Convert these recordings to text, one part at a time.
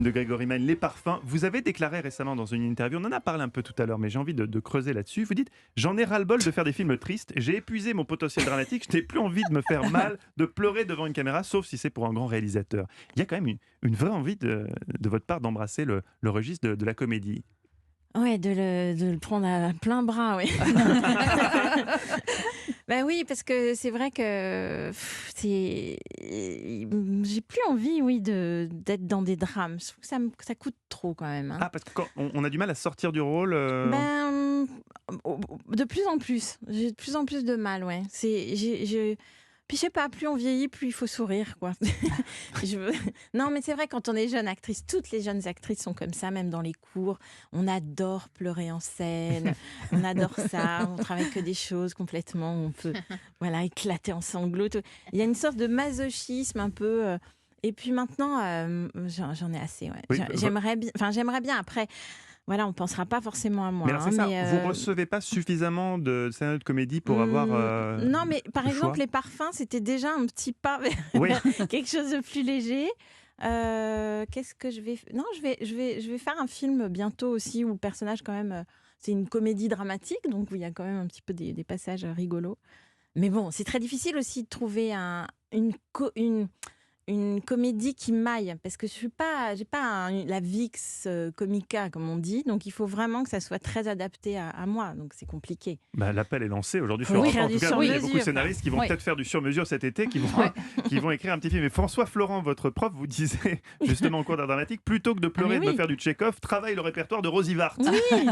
de Grégory Mann, les parfums. Vous avez déclaré récemment dans une interview, on en a parlé un peu tout à l'heure, mais j'ai envie de creuser là-dessus. Vous dites, j'en ai ras-le-bol de faire des films tristes, j'ai épuisé mon potentiel dramatique, je n'ai plus envie de me faire mal, de pleurer devant une caméra, sauf si c'est pour un grand réalisateur. Il y a quand même une vraie envie de votre part d'embrasser le registre de la comédie. Ouais, de le prendre à plein bras, oui. Bah oui, parce que c'est vrai que j'ai plus envie, oui, d'être dans des drames. Je trouve que ça coûte trop quand même, hein. Ah, parce que quand on a du mal à sortir du rôle. Ben, de plus en plus. J'ai de plus en plus de mal, ouais. Puis je sais pas, plus on vieillit, plus il faut sourire, quoi. Je veux- Non, mais c'est vrai, quand on est jeune actrice, toutes les jeunes actrices sont comme ça, même dans les cours. On adore pleurer en scène, on adore ça, on travaille que des choses complètement, où on peut voilà, éclater en sanglots. Tout. Il y a une sorte de masochisme un peu. Et puis maintenant, j'en ai assez. Ouais. Oui, J'aimerais bien. Après, voilà, on ne pensera pas forcément à moi. mais alors c'est ça, Mais, vous recevez pas suffisamment de scénarios de comédie pour avoir non, mais par le choix. exemple, les parfums, c'était déjà un petit pas vers Oui. quelque chose de plus léger. Qu'est-ce que je vais Non, je vais faire un film bientôt aussi où le personnage, quand même, c'est une comédie dramatique, donc où il y a quand même un petit peu des passages rigolos. Mais bon, c'est très difficile aussi de trouver une comédie qui maille, parce que j'ai pas la Vix comica, comme on dit, donc il faut vraiment que ça soit très adapté à moi, donc c'est compliqué. Bah, l'appel est lancé aujourd'hui Faut sur Europe écrire 1. En du tout cas, oui, il y a sur-mesure. beaucoup de scénaristes qui vont Oui. peut-être faire du sur-mesure cet été, qui vont, Ouais. qui vont écrire un petit film. Et François Florent, votre prof, vous disait justement au cours d'art dramatique, plutôt que de pleurer mais et de me oui. faire du Tchekhov, travaille le répertoire de Rosy Vart. Oui, oui,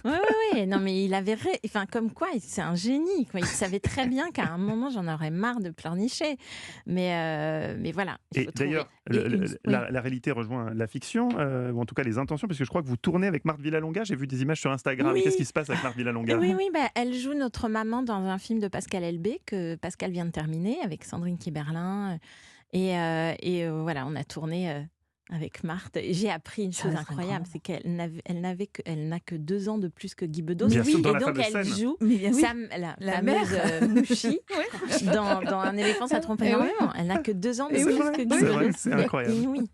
oui, oui. Non, mais il avait, enfin, comme quoi, c'est un génie, quoi. Il savait très bien qu'à un moment, j'en aurais marre de pleurnicher. Mais voilà, il Et faut trouver. d'ailleurs, la réalité rejoint la fiction, ou en tout cas les intentions, parce que je crois que vous tournez avec Marthe Villalonga. J'ai vu des images sur Instagram. Oui. Qu'est-ce qui se passe avec Marthe Villalonga? Oui, oui, bah, elle joue notre maman dans un film de Pascal Elbé que Pascal vient de terminer avec Sandrine Kiberlin. Voilà, on a tourné avec Marthe. Et j'ai appris une Ça chose va être incroyable, c'est qu'elle n'a que 2 ans de plus que Guy Bedos. Bien sûr, dans Et la donc fameuse elle scène. joue Mais bien oui. la La fameuse mère. Mouchi dans Un éléphant, ça trompe Eh oui. énormément. Elle n'a que 2 ans de Eh plus oui. que Guy C'est vrai, Bedos. c'est incroyable. Inouï.